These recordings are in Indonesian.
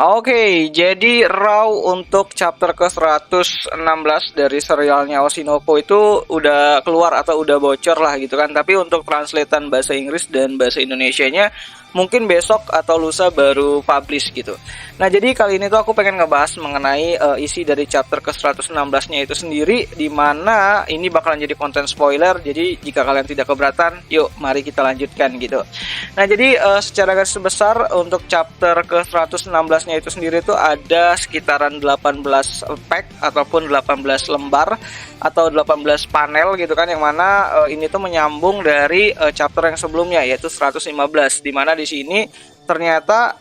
Oke, jadi Raw untuk chapter ke-116 dari serialnya Oshinoko itu udah keluar atau udah bocor lah gitu kan. Tapi untuk translatean bahasa Inggris dan bahasa Indonesianya mungkin besok atau lusa baru publish gitu. Nah, jadi kali ini tuh aku pengen ngebahas mengenai isi dari chapter ke-116-nya itu sendiri, di mana ini bakalan jadi konten spoiler. Jadi jika kalian tidak keberatan, yuk mari kita lanjutkan gitu. Nah, jadi secara garis besar untuk chapter ke-116-nya itu sendiri tuh ada sekitaran 18 pack ataupun 18 lembar atau 18 panel gitu kan, yang mana ini tuh menyambung dari chapter yang sebelumnya yaitu 115, di mana di sini ternyata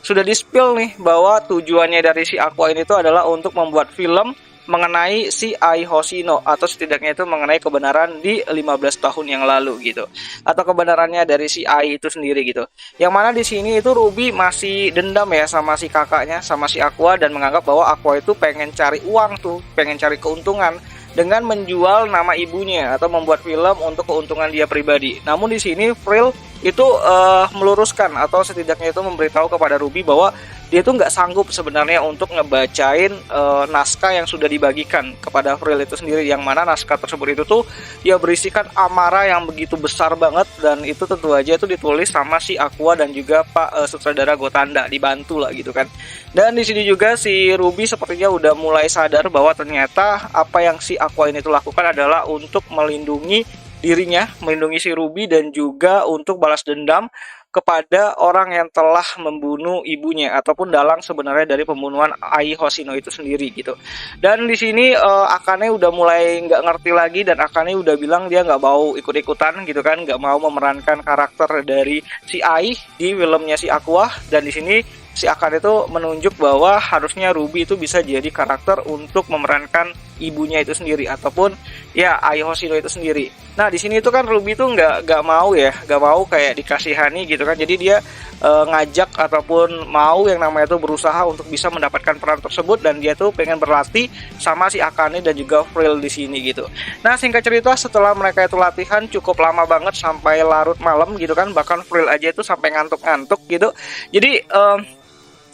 sudah di-spill nih bahwa tujuannya dari si Aqua ini tuh adalah untuk membuat film mengenai si Ai Hoshino, atau setidaknya itu mengenai kebenaran di 15 tahun yang lalu gitu, atau kebenarannya dari si Ai itu sendiri gitu. Yang mana di sini itu Ruby masih dendam ya sama si kakaknya, sama si Aqua, dan menganggap bahwa Aqua itu pengen cari uang tuh, pengen cari keuntungan dengan menjual nama ibunya atau membuat film untuk keuntungan dia pribadi. Namun di sini Frill itu meluruskan atau setidaknya itu memberitahu kepada Ruby bahwa dia itu nggak sanggup sebenarnya untuk ngebacain naskah yang sudah dibagikan kepada Frill itu sendiri, yang mana naskah tersebut itu tuh ya berisikan amarah yang begitu besar banget, dan itu tentu aja itu ditulis sama si Aqua dan juga Pak sutradara Gotanda, dibantu lah gitu kan. Dan di sini juga si Ruby sepertinya udah mulai sadar bahwa ternyata apa yang si Aqua ini tuh lakukan adalah untuk melindungi dirinya, melindungi si Ruby, dan juga untuk balas dendam kepada orang yang telah membunuh ibunya ataupun dalang sebenarnya dari pembunuhan Ai Hoshino itu sendiri gitu. Dan di sini Akane udah mulai nggak ngerti lagi, dan Akane udah bilang dia nggak mau ikut-ikutan gitu kan, nggak mau memerankan karakter dari si Ai di filmnya si Aqua. Dan di sini si Akane itu menunjuk bahwa harusnya Ruby itu bisa jadi karakter untuk memerankan ibunya itu sendiri ataupun ya Ai Hoshino itu sendiri. Nah, di sini itu kan Ruby itu nggak mau ya, nggak mau kayak dikasihani gitu kan. Jadi dia ngajak ataupun mau yang namanya itu berusaha untuk bisa mendapatkan peran tersebut, dan dia tuh pengen berlatih sama si Akane dan juga Frill di sini gitu. Nah, singkat cerita setelah mereka itu latihan cukup lama banget sampai larut malam gitu kan, bahkan Frill aja itu sampai ngantuk-ngantuk gitu. Jadi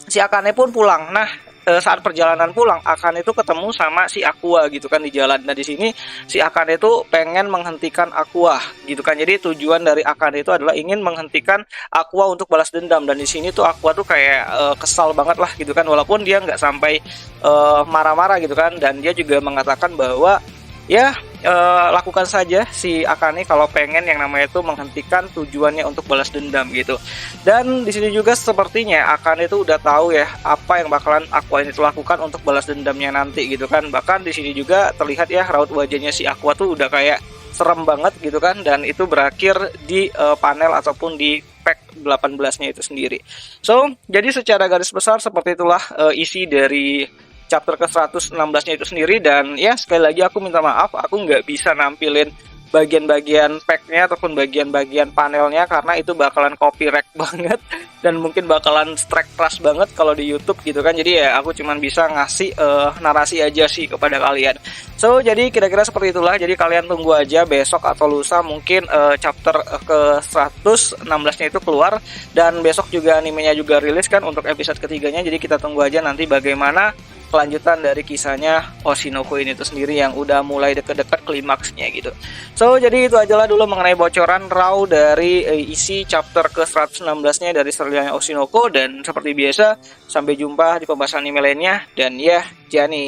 si Akane pun pulang. Nah, saat perjalanan pulang, Akane itu ketemu sama si Aqua gitu kan di jalan. Nah, di sini si Akane itu pengen menghentikan Aqua gitu kan. Jadi tujuan dari Akane itu adalah ingin menghentikan Aqua untuk balas dendam. Dan di sini tuh Aqua tuh kayak kesal banget lah gitu kan, walaupun dia nggak sampai marah-marah gitu kan. Dan dia juga mengatakan bahwa ya lakukan saja si Akane kalau pengen yang namanya itu menghentikan tujuannya untuk balas dendam gitu. Dan di sini juga sepertinya Akane itu udah tahu ya apa yang bakalan Aqua ini lakukan untuk balas dendamnya nanti gitu kan. Bahkan di sini juga terlihat ya raut wajahnya si Aqua tuh udah kayak serem banget gitu kan, dan itu berakhir di panel ataupun di pack 18-nya itu sendiri. So, jadi secara garis besar seperti itulah isi dari chapter ke-116-nya itu sendiri. Dan ya sekali lagi aku minta maaf, aku nggak bisa nampilin bagian-bagian packnya ataupun bagian-bagian panelnya karena itu bakalan copyright banget dan mungkin bakalan strike price banget kalau di YouTube gitu kan. Jadi ya aku cuman bisa ngasih narasi aja sih kepada kalian. So, jadi kira-kira seperti itulah. Jadi kalian tunggu aja besok atau lusa mungkin chapter ke-116-nya itu keluar, dan besok juga animenya juga rilis kan untuk episode ketiganya. Jadi kita tunggu aja nanti bagaimana kelanjutan dari kisahnya Oshinoko ini itu sendiri yang udah mulai deket-deket klimaksnya gitu. So, jadi itu aja lah dulu mengenai bocoran raw dari isi chapter ke-116-nya dari serialnya Oshinoko. Dan seperti biasa, sampai jumpa di pembahasan anime lainnya. Dan ya, Jani.